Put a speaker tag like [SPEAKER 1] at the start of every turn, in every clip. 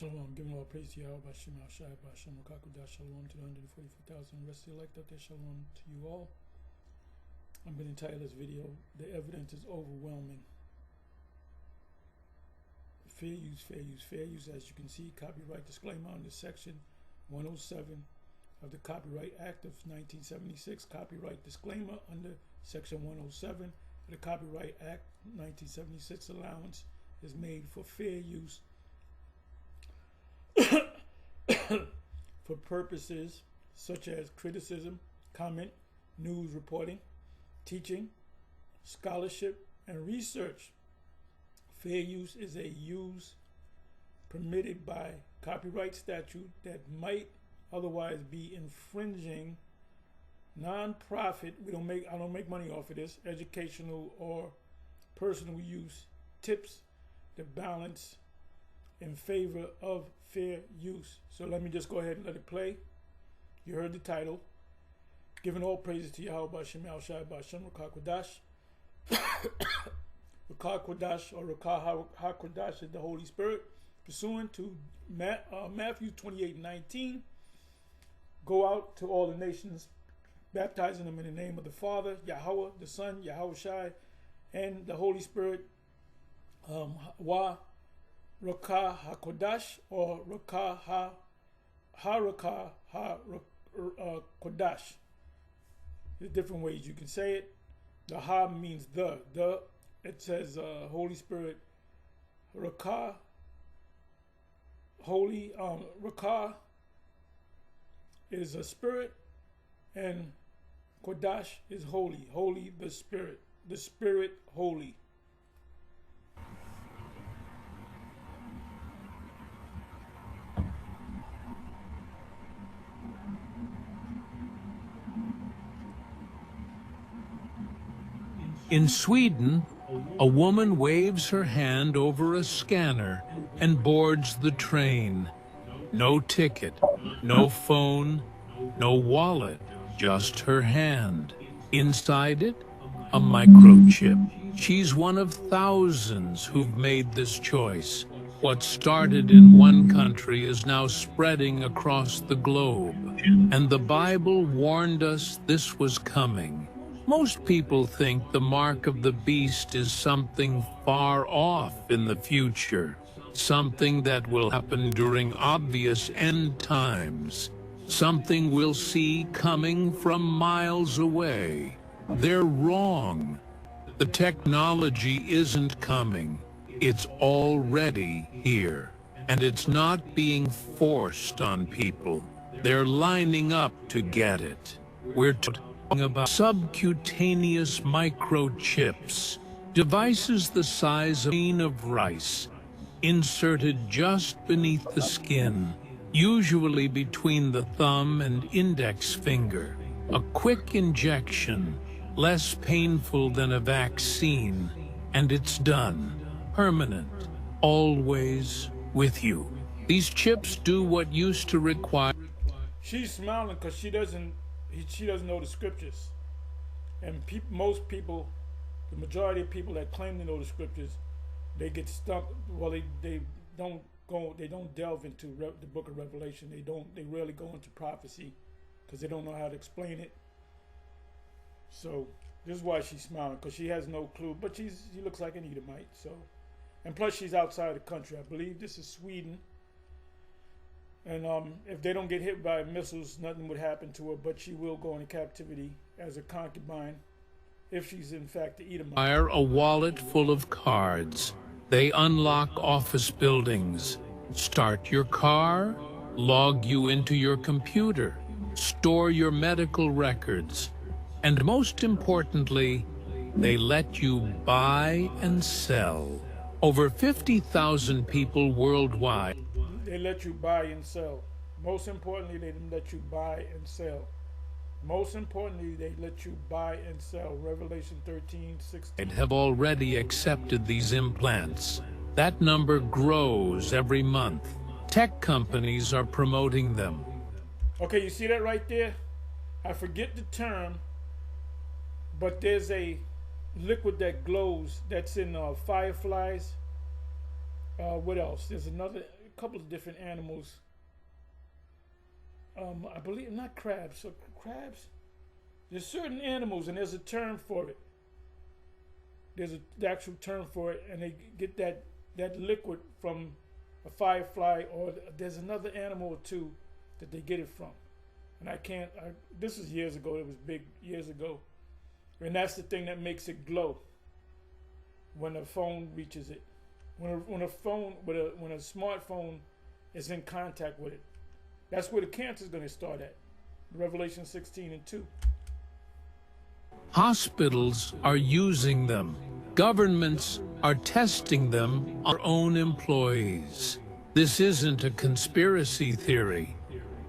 [SPEAKER 1] Shalom, giving all praise to Yahweh, Bashem, Shai, Bashem, Makakudah, Shalom to the 144,000 rest of the elect out there, Shalom to you all. I'm going to entitle this video, The Evidence is Overwhelming. Fair use, fair use, fair use. As you can see, copyright disclaimer under section 107 of the Copyright Act of 1976. Copyright disclaimer under section 107 of the Copyright Act 1976. Allowance is made for fair use for purposes such as criticism, comment, news reporting, teaching, scholarship, and research. Fair use is a use permitted by copyright statute that might otherwise be infringing non-profit. I don't make money off of this. Educational or personal use tips the balance in favor of fair use. So let me just go ahead and let it play. You heard the title. Giving all praises to Yahweh Bashem Shai Bashem Rakah Kodash. Rakah Kodash or Rakah HaKodash is the Holy Spirit. Pursuant to Matthew 28:19, go out to all the nations, baptizing them in the name of the Father, Yahweh, the Son, Yahweh Shai, and the Holy Spirit. Rakah HaKodash or Rakah HaRakah HaKodash. There's different ways you can say it. The Ha means the. It says Holy Spirit. Rakah, holy. Rakah is a spirit, and Kodash is holy. Holy, the Spirit. The Spirit, holy.
[SPEAKER 2] In Sweden, a woman waves her hand over a scanner and boards the train. No ticket, no phone, no wallet, just her hand. Inside it, a microchip. She's one of thousands who've made this choice. What started in one country is now spreading across the globe. And the Bible warned us this was coming. Most people think the mark of the beast is something far off in the future, something that will happen during obvious end times, something we'll see coming from miles away. They're wrong. The technology isn't coming. It's already here, and it's not being forced on people. They're lining up to get it. We're talking about subcutaneous microchips, devices the size of a grain of rice, inserted just beneath the skin, usually between the thumb and index finger. A quick injection, less painful than a vaccine, and it's done. Permanent, always with you. These chips do what used to require.
[SPEAKER 1] She's smiling because she doesn't know the scriptures, and most people, the majority of people that claim to know the scriptures, they get stuck. Well, they don't delve into the book of Revelation. They rarely go into prophecy because they don't know how to explain it. So this is why she's smiling, because she has no clue. But she looks like an Edomite. So, and plus she's outside the country. I believe this is Sweden. And if they don't get hit by missiles, nothing would happen to her, but she will go into captivity as a concubine if she's in fact the Edomite.
[SPEAKER 2] Fire a wallet full of cards. They unlock office buildings, start your car, log you into your computer, store your medical records, and most importantly, they let you buy and sell. Over 50,000 people worldwide.
[SPEAKER 1] They let you buy and sell. Most importantly, they let you buy and sell. Most importantly, they let you buy and sell. Revelation 13:16.
[SPEAKER 2] Have already accepted these implants. That number grows every month. Tech companies are promoting them.
[SPEAKER 1] Okay, you see that right there? I forget the term, but there's a liquid that glows that's in fireflies. What else? There's another couple of different animals. I believe not crabs. So crabs. There's certain animals, and there's a term for it. There's the actual term for it, and they get that liquid from a firefly, or there's another animal or two that they get it from. And this is years ago. It was big years ago, and that's the thing that makes it glow when a phone reaches it. When a smartphone is in contact with it, that's where the cancer is going to start at. Revelation 16:2.
[SPEAKER 2] Hospitals are using them. Governments are testing them on their own employees. This isn't a conspiracy theory.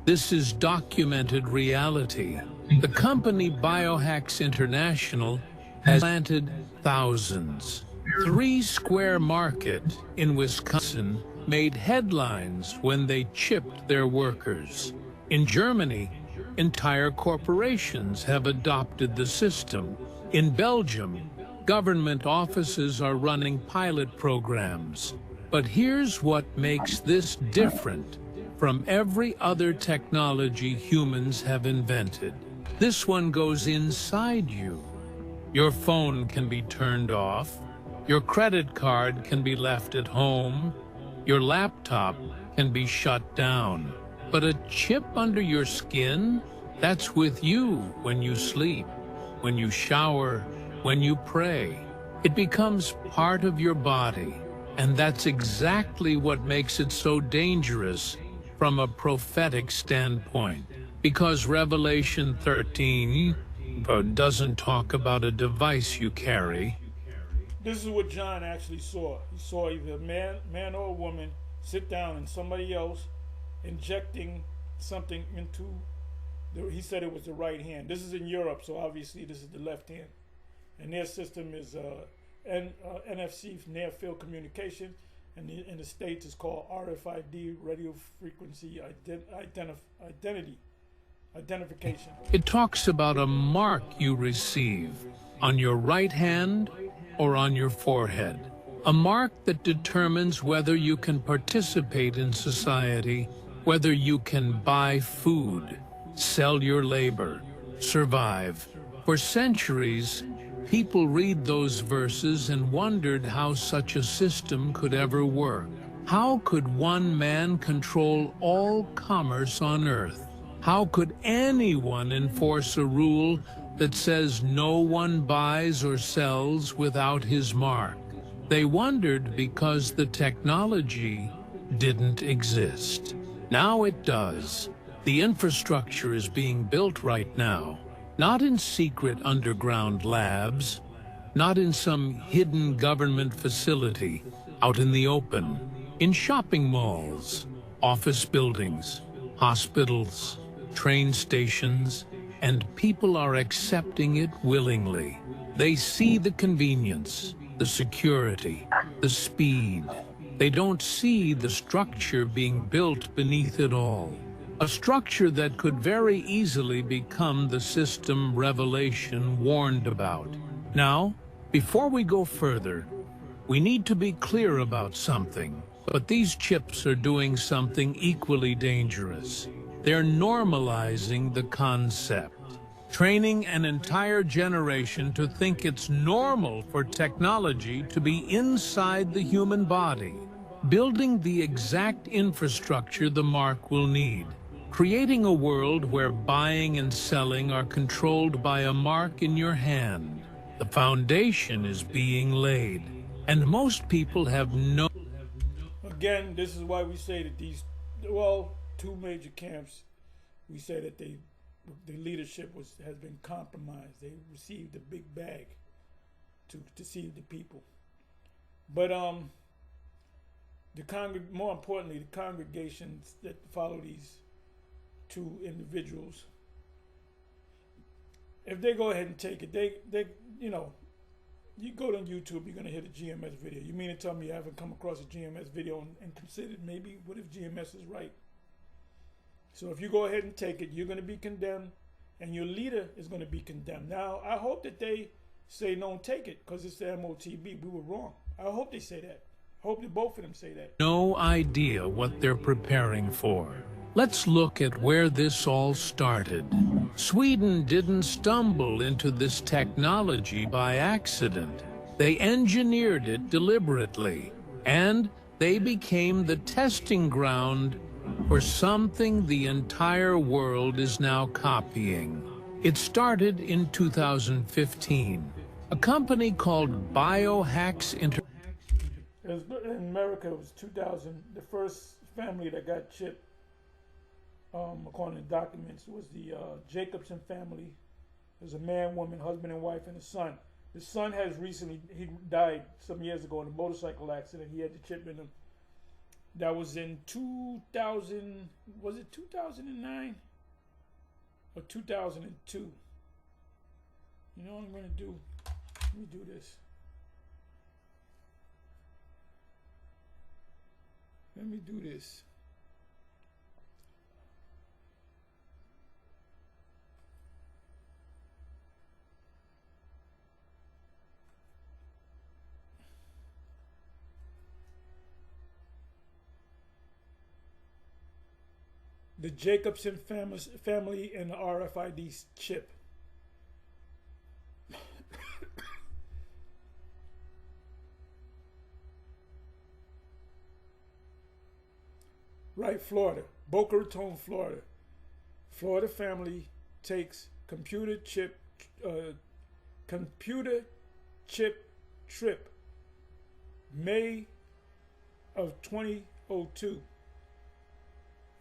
[SPEAKER 2] This is documented reality. The company Biohacks International has planted thousands. 3 Square Market in Wisconsin made headlines when they chipped their workers. In Germany, entire corporations have adopted the system. In Belgium, government offices are running pilot programs. But here's what makes this different from every other technology humans have invented. This one goes inside you. Your phone can be turned off. Your credit card can be left at home. Your laptop can be shut down. But a chip under your skin? That's with you when you sleep, when you shower, when you pray. It becomes part of your body. And that's exactly what makes it so dangerous from a prophetic standpoint. Because Revelation 13 doesn't talk about a device you carry.
[SPEAKER 1] This is what John actually saw. He saw either a man or a woman sit down and somebody else injecting something into, he said it was the right hand. This is in Europe, so obviously this is the left hand. And their system is NFC, near field communication, and in the States it's called RFID, radio frequency identification.
[SPEAKER 2] It talks about a mark you receive on your right hand or on your forehead. A mark that determines whether you can participate in society, whether you can buy food, sell your labor, survive. For centuries, people read those verses and wondered how such a system could ever work. How could one man control all commerce on earth? How could anyone enforce a rule that says no one buys or sells without his mark? They wondered because the technology didn't exist. Now it does. The infrastructure is being built right now. Not in secret underground labs, not in some hidden government facility, out in the open, in shopping malls, office buildings, hospitals, train stations, and people are accepting it willingly. They see the convenience, the security, the speed. They don't see the structure being built beneath it all. A structure that could very easily become the system Revelation warned about. Now, before we go further, we need to be clear about something. But these chips are doing something equally dangerous. They're normalizing the concept, training an entire generation to think it's normal for technology to be inside the human body, building the exact infrastructure the mark will need. Creating a world where buying and selling are controlled by a mark in your hand. The foundation is being laid, and most people have no...
[SPEAKER 1] Again, this is why we say that these, two major camps, we say that the leadership has been compromised. They received a big bag to deceive the people. But more importantly, the congregations that follow these two individuals, if they go ahead and take it, they you go on YouTube, you're gonna hit a GMS video. You mean to tell me you haven't come across a GMS video and considered maybe what if GMS is right? So if you go ahead and take it, you're gonna be condemned, and your leader is gonna be condemned. Now, I hope that they say don't take it because it's the MOTB. We were wrong. I hope they say that. Hope that both of them say that.
[SPEAKER 2] No idea what they're preparing for. Let's look at where this all started. Sweden didn't stumble into this technology by accident. They engineered it deliberately, and they became the testing ground for something the entire world is now copying. It started in 2015. A company called Biohacks International.
[SPEAKER 1] In America, it was 2000. The first family that got chipped, according to documents, was the Jacobson family. There's a man, woman, husband and wife, and a son. The son has recently, he died some years ago in a motorcycle accident. He had the chip in him. That was in 2000, was it 2009 or 2002? You know what I'm going to do? Let me do this. Let me do this. The Jacobson family and the RFID chip. Right, Florida, Boca Raton, Florida. Florida family takes computer chip trip, May of 2002.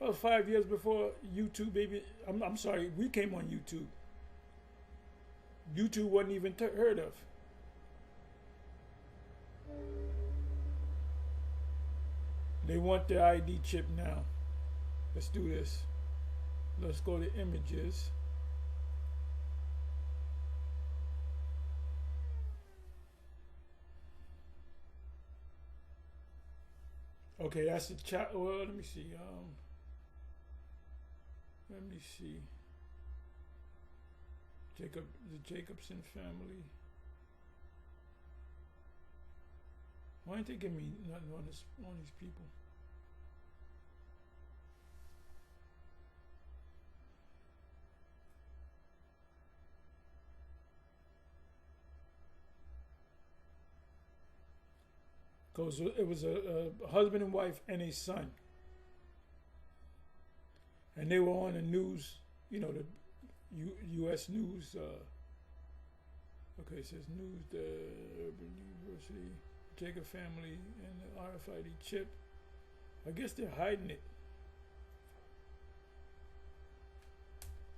[SPEAKER 1] Oh, 5 years before YouTube, baby. I'm sorry, we came on YouTube. YouTube wasn't even heard of. They want their ID chip now. Let's do this. Let's go to images. Okay, that's the chat. Well, let me see. Let me see. The Jacobson family. Why didn't they give me nothing on these people? Because it was a husband and wife and a son. And they were on the news, you know, the U.S. News. Okay, it says news, the Urban University, Jacob family, and the RFID chip. I guess they're hiding it.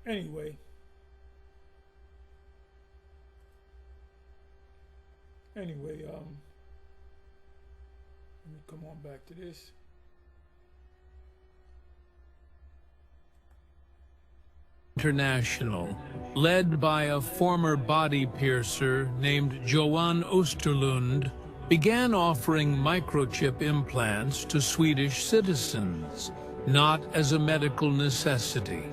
[SPEAKER 1] Anyway. Let me come on back to this.
[SPEAKER 2] International, led by a former body piercer named Johan Osterlund, began offering microchip implants to Swedish citizens, not as a medical necessity,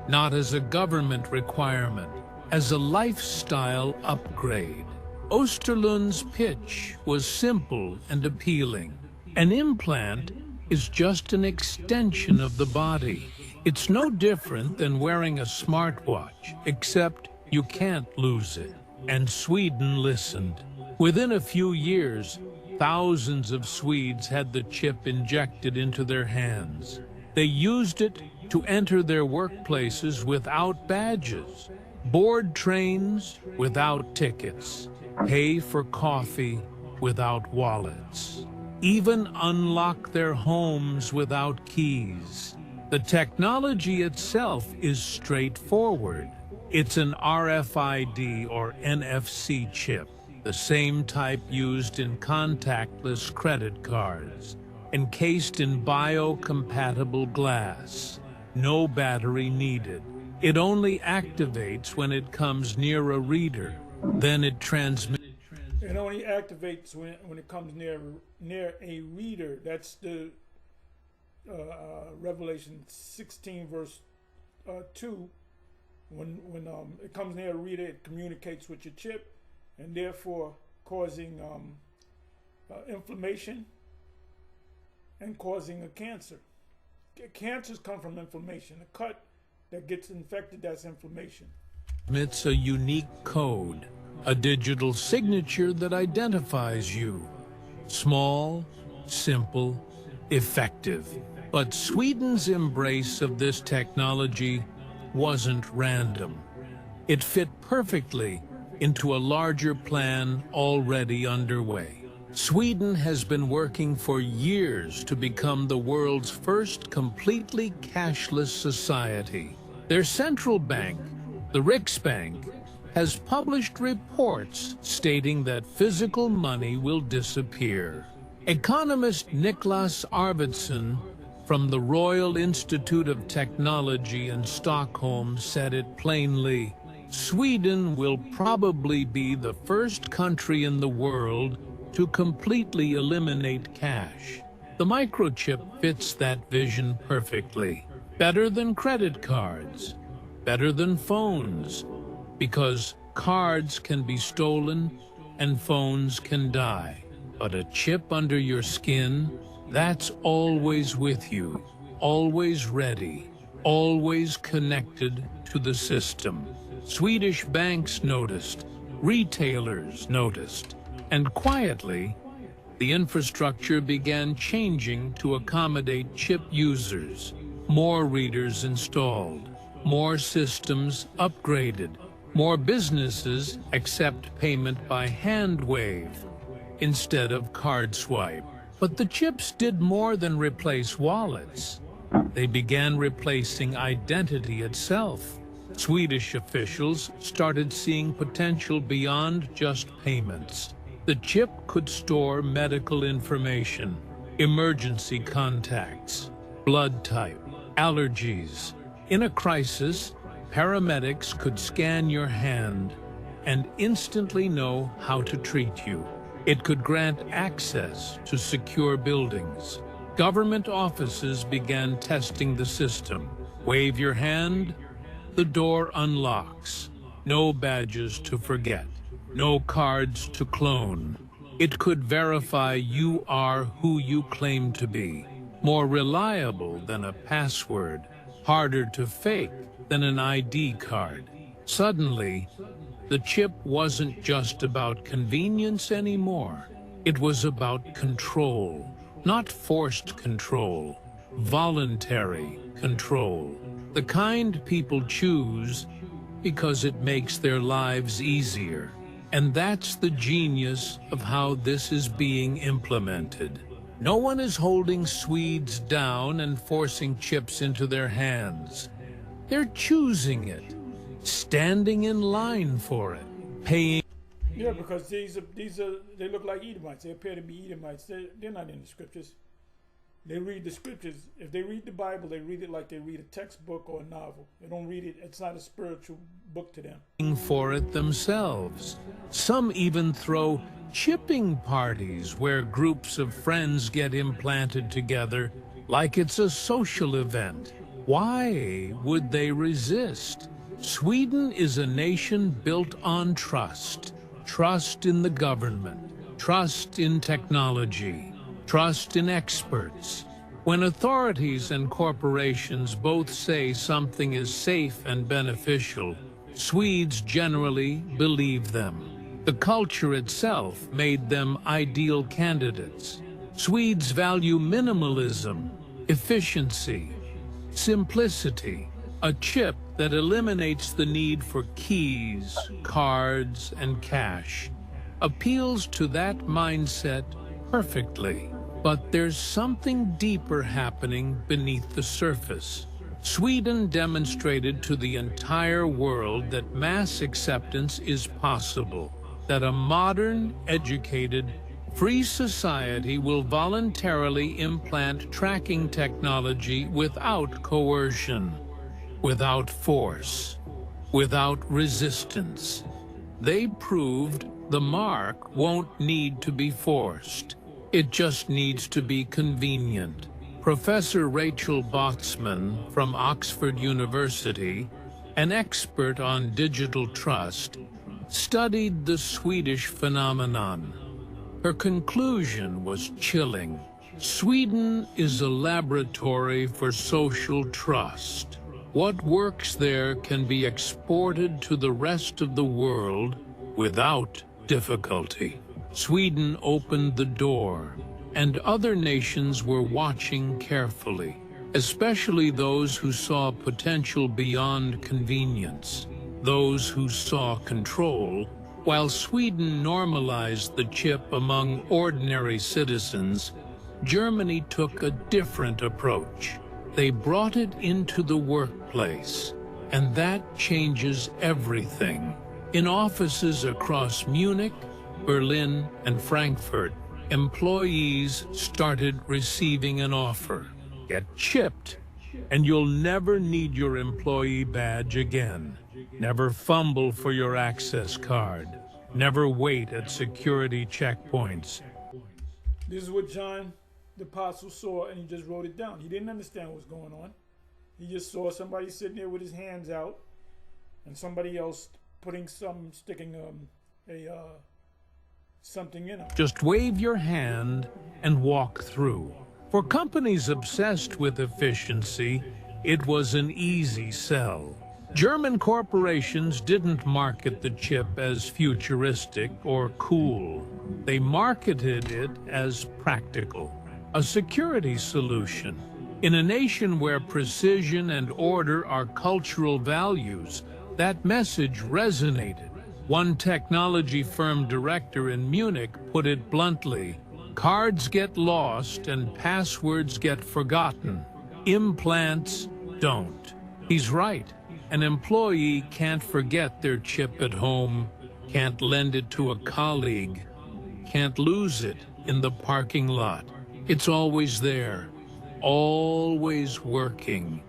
[SPEAKER 2] not as a government requirement, as a lifestyle upgrade. Osterlund's pitch was simple and appealing. An implant is just an extension of the body. It's no different than wearing a smartwatch, except you can't lose it. And Sweden listened. Within a few years, thousands of Swedes had the chip injected into their hands. They used it to enter their workplaces without badges, board trains without tickets, pay for coffee without wallets, even unlock their homes without keys. The technology itself is straightforward. It's an RFID or NFC chip, the same type used in contactless credit cards, encased in biocompatible glass. No battery needed. It only activates when it comes near a reader. Then it transmits.
[SPEAKER 1] It only activates when it comes near a reader. That's the Revelation 16 verse 2. When it comes near a reader, it communicates with your chip, and therefore causing inflammation and causing a cancer. Cancers come from inflammation. A cut that gets infected, that's inflammation.
[SPEAKER 2] It's a unique code, a digital signature that identifies you. Small, simple, effective. But Sweden's embrace of this technology wasn't random. It fit perfectly into a larger plan already underway. Sweden has been working for years to become the world's first completely cashless society. Their central bank, the Riksbank, has published reports stating that physical money will disappear. Economist Niklas Arvidsson from the Royal Institute of Technology in Stockholm said it plainly: Sweden will probably be the first country in the world to completely eliminate cash. The microchip fits that vision perfectly. Better than credit cards, better than phones, because cards can be stolen and phones can die. But a chip under your skin, that's always with you, always ready, always connected to the system. Swedish banks noticed, retailers noticed, and quietly, the infrastructure began changing to accommodate chip users. More readers installed, more systems upgraded, more businesses accept payment by hand wave instead of card swipe. But the chips did more than replace wallets. They began replacing identity itself. Swedish officials started seeing potential beyond just payments. The chip could store medical information, emergency contacts, blood type, allergies. In a crisis, paramedics could scan your hand and instantly know how to treat you. It could grant access to secure buildings. Government offices began testing the system. Wave your hand, the door unlocks. No badges to forget. No cards to clone. It could verify you are who you claim to be. More reliable than a password. Harder to fake than an ID card. Suddenly, the chip wasn't just about convenience anymore. It was about control. Not forced control. Voluntary control. The kind people choose because it makes their lives easier. And that's the genius of how this is being implemented. No one is holding Swedes down and forcing chips into their hands. They're choosing it, standing in line for it, paying.
[SPEAKER 1] Yeah, because these are they look like Edomites. They appear to be Edomites. They're not in the scriptures. They read the scriptures. If they read the Bible, they read it like they read a textbook or a novel. They don't read it. It's not a spiritual book to them.
[SPEAKER 2] For it themselves. Some even throw chipping parties where groups of friends get implanted together like it's a social event. Why would they resist? Sweden is a nation built on trust. Trust in the government. Trust in technology. Trust in experts. When authorities and corporations both say something is safe and beneficial, Swedes generally believe them. The culture itself made them ideal candidates. Swedes value minimalism, efficiency, simplicity. A chip that eliminates the need for keys, cards, and cash appeals to that mindset perfectly. But there's something deeper happening beneath the surface. Sweden demonstrated to the entire world that mass acceptance is possible, that a modern, educated, free society will voluntarily implant tracking technology without coercion, without force, without resistance. They proved the mark won't need to be forced. It just needs to be convenient. Professor Rachel Botsman from Oxford University, an expert on digital trust, studied the Swedish phenomenon. Her conclusion was chilling. Sweden is a laboratory for social trust. What works there can be exported to the rest of the world without difficulty. Sweden opened the door, and other nations were watching carefully, especially those who saw potential beyond convenience, those who saw control. While Sweden normalized the chip among ordinary citizens, Germany took a different approach. They brought it into the workplace, and that changes everything. In offices across Munich, Berlin, and Frankfurt, employees started receiving an offer. Get chipped, and you'll never need your employee badge again. Never fumble for your access card. Never wait at security checkpoints.
[SPEAKER 1] This is what John the Apostle saw, and he just wrote it down. He didn't understand what was going on. He just saw somebody sitting there with his hands out, and somebody else sticking something in him.
[SPEAKER 2] Just wave your hand and walk through. For companies obsessed with efficiency, it was an easy sell. German corporations didn't market the chip as futuristic or cool. They marketed it as practical, a security solution. In a nation where precision and order are cultural values, that message resonated. One technology firm director in Munich put it bluntly: cards get lost and passwords get forgotten. Implants don't. He's right. An employee can't forget their chip at home, can't lend it to a colleague, can't lose it in the parking lot. It's always there, always working,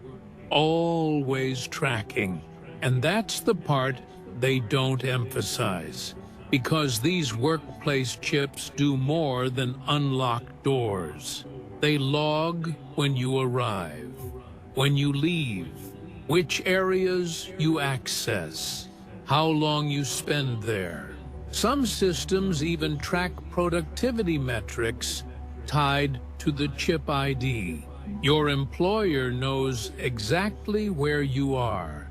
[SPEAKER 2] always tracking. And that's the part they don't emphasize, because these workplace chips do more than unlock doors. They log when you arrive, when you leave, which areas you access, how long you spend there. Some systems even track productivity metrics tied to the chip ID. Your employer knows exactly where you are.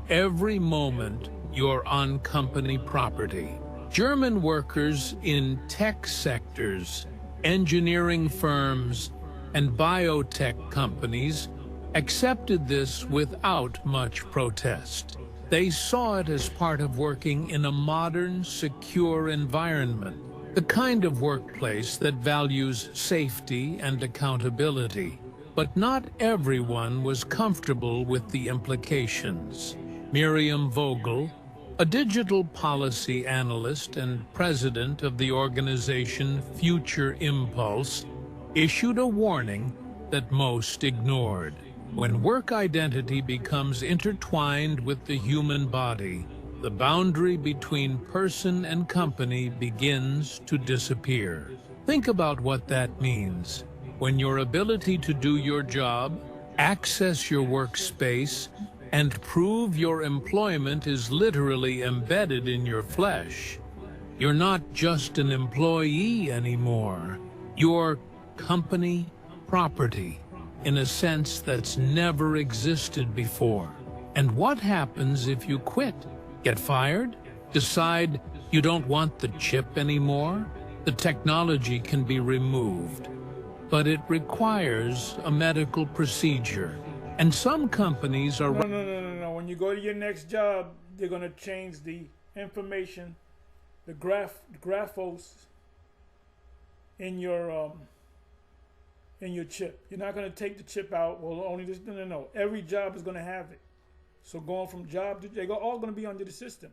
[SPEAKER 2] Every moment you're on company property. German workers in tech sectors, engineering firms, and biotech companies accepted this without much protest. They saw it as part of working in a modern, secure environment, the kind of workplace that values safety and accountability. But not everyone was comfortable with the implications. Miriam Vogel, a digital policy analyst and president of the organization Future Impulse, issued a warning that most ignored. When work identity becomes intertwined with the human body, the boundary between person and company begins to disappear. Think about what that means. When your ability to do your job, access your workspace, and prove your employment is literally embedded in your flesh, you're not just an employee anymore. You're company property, in a sense that's never existed before. And what happens if you quit? Get fired? Decide you don't want the chip anymore? The technology can be removed, but it requires a medical procedure. And some companies are...
[SPEAKER 1] No. When you go to your next job, they're going to change the information, the graphos in your chip. You're not going to take the chip out. Well, only this. No. Every job is going to have it. So going from job to they're all going to be under the system.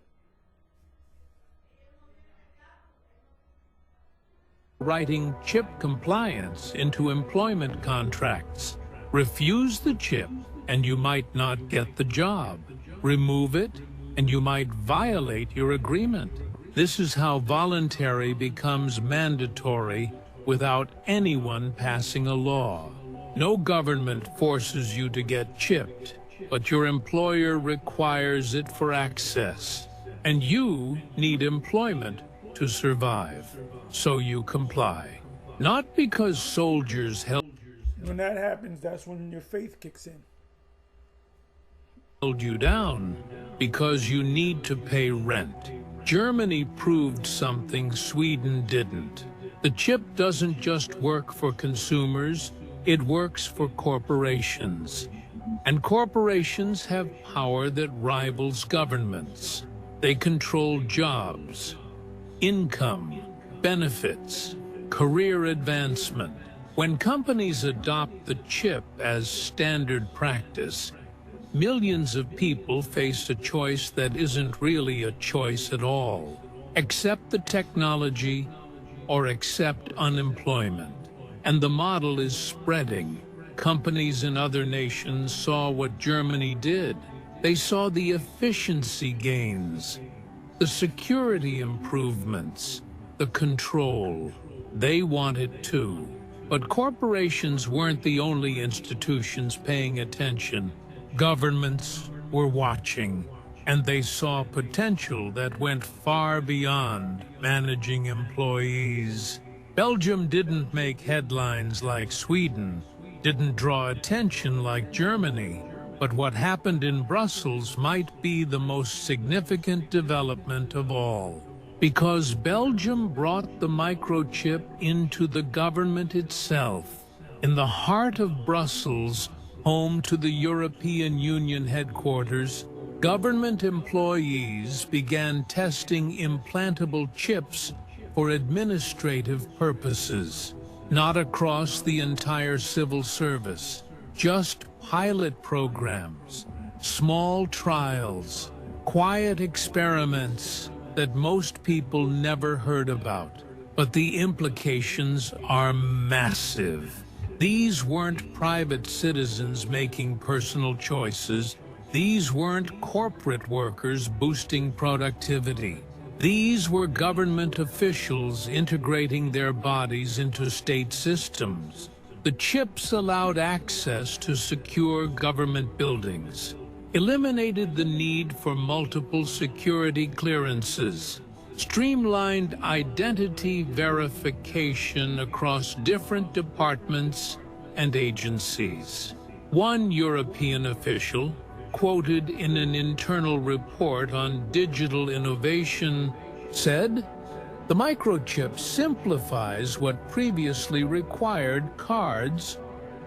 [SPEAKER 2] Writing chip compliance into employment contracts. Refuse the chip and you might not get the job. Remove it and you might violate your agreement. This is how voluntary becomes mandatory without anyone passing a law. No government forces you to get chipped, but your employer requires it for access. And you need employment to survive, so you comply. Not because soldiers held
[SPEAKER 1] When that happens, that's when your faith kicks in.
[SPEAKER 2] you down, because you need to pay rent. Germany proved something Sweden didn't. The chip doesn't just work for consumers, it works for corporations. And corporations have power that rivals governments. They control jobs, income, benefits, career advancement. When companies adopt the chip as standard practice, millions of people face a choice that isn't really a choice at all. Accept the technology or accept unemployment. And the model is spreading. Companies in other nations saw what Germany did. They saw the efficiency gains, the security improvements, the control. They want it too. But corporations weren't the only institutions paying attention. Governments were watching, and they saw potential that went far beyond managing employees. Belgium didn't make headlines like Sweden, didn't draw attention like Germany, but what happened in Brussels might be the most significant development of all. Because Belgium brought the microchip into the government itself. In the heart of Brussels, home to the European Union headquarters, government employees began testing implantable chips for administrative purposes. Not across the entire civil service, just pilot programs, small trials, quiet experiments that most people never heard about. But the implications are massive. These weren't private citizens making personal choices. These weren't corporate workers boosting productivity. These were government officials integrating their bodies into state systems. The chips allowed access to secure government buildings, eliminated the need for multiple security clearances, streamlined identity verification across different departments and agencies. One European official, quoted in an internal report on digital innovation, said, "The microchip simplifies what previously required cards,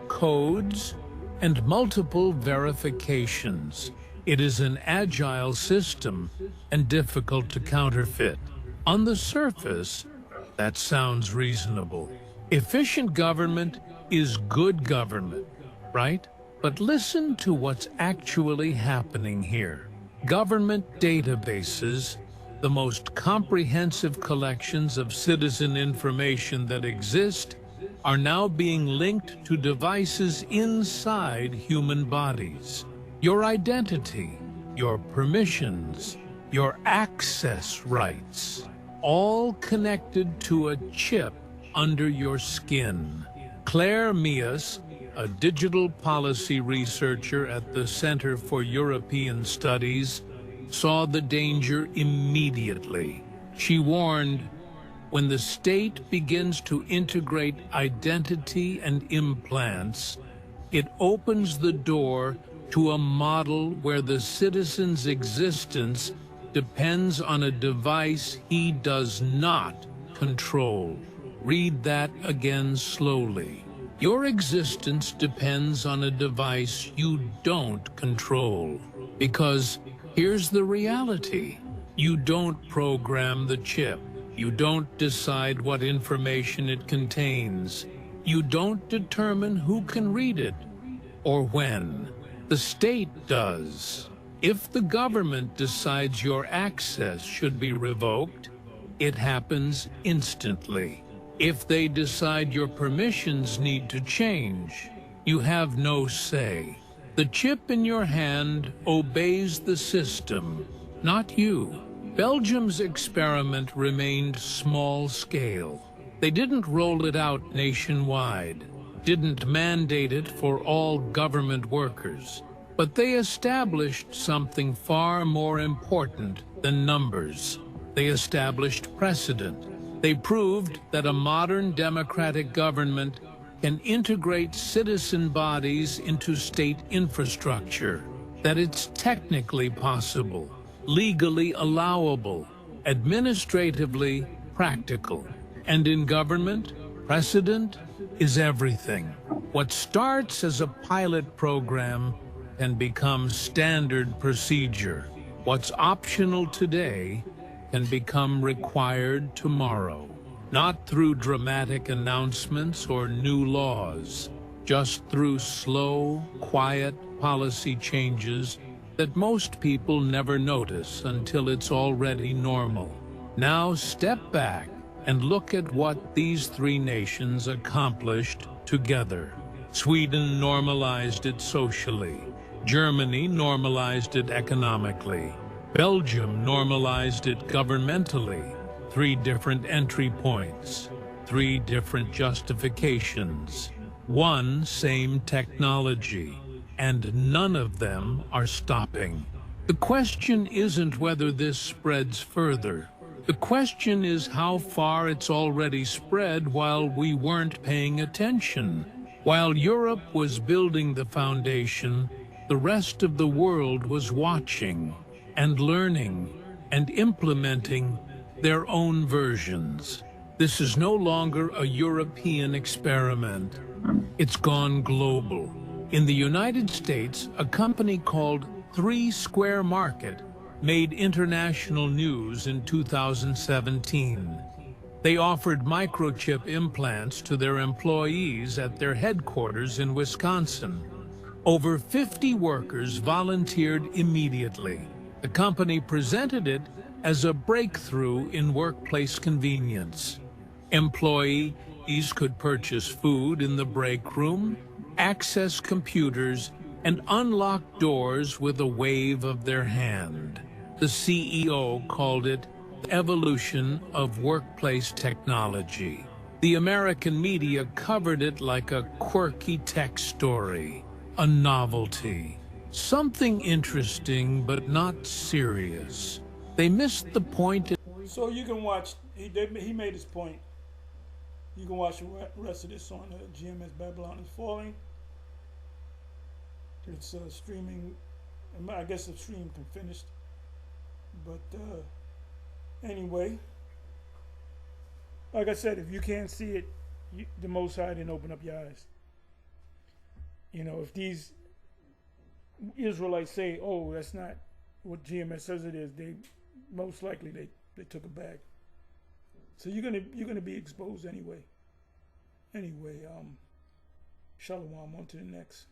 [SPEAKER 2] codes, and multiple verifications. It is an agile system and difficult to counterfeit." On the surface, that sounds reasonable. Efficient government is good government, right? But listen to what's actually happening here. Government databases, the most comprehensive collections of citizen information that exist, are now being linked to devices inside human bodies. Your identity, your permissions, your access rights, all connected to a chip under your skin. Claire Mias, a digital policy researcher at the Center for European Studies, saw the danger immediately. She warned, when the state begins to integrate identity and implants, it opens the door to a model where the citizen's existence depends on a device he does not control. Read that again slowly. Your existence depends on a device you don't control. Because here's the reality. You don't program the chip. You don't decide what information it contains. You don't determine who can read it or when. The state does. If the government decides your access should be revoked, it happens instantly. If they decide your permissions need to change, you have no say. The chip in your hand obeys the system, not you. Belgium's experiment remained small scale. They didn't roll it out nationwide, didn't mandate it for all government workers, but they established something far more important than numbers. They established precedent. They proved that a modern democratic government can integrate citizen bodies into state infrastructure, that it's technically possible, legally allowable, administratively practical. And in government, precedent is everything. What starts as a pilot program can become standard procedure. What's optional today can become required tomorrow. Not through dramatic announcements or new laws, just through slow, quiet policy changes that most people never notice until it's already normal. Now step back and look at what these three nations accomplished together. Sweden normalized it socially. Germany normalized it economically. Belgium normalized it governmentally. 3 different entry points, 3 different justifications, 1 same technology, and none of them are stopping. The question isn't whether this spreads further. The question is how far it's already spread while we weren't paying attention. While Europe was building the foundation, the rest of the world was watching and learning and implementing their own versions. This is no longer a European experiment. It's gone global. In the United States, a company called 3 Square Market made international news in 2017. They offered microchip implants to their employees at their headquarters in Wisconsin. Over 50 workers volunteered immediately. The company presented it as a breakthrough in workplace convenience. Employees could purchase food in the break room, access computers, and unlock doors with a wave of their hand. The CEO called it the evolution of workplace technology. The American media covered it like a quirky tech story, a novelty, something interesting but not serious. They missed the point.
[SPEAKER 1] So you can watch, he made his point. You can watch the rest of this on GMS Babylon is Falling. It's streaming, I guess the stream can finish. But anyway, like I said, if you can't see it, the Most High didn't open up your eyes. You know, if these Israelites say, oh, that's not what GMS says it is, they most likely they took it back. So you're gonna be exposed anyway. Anyway, Shalom, on to the next.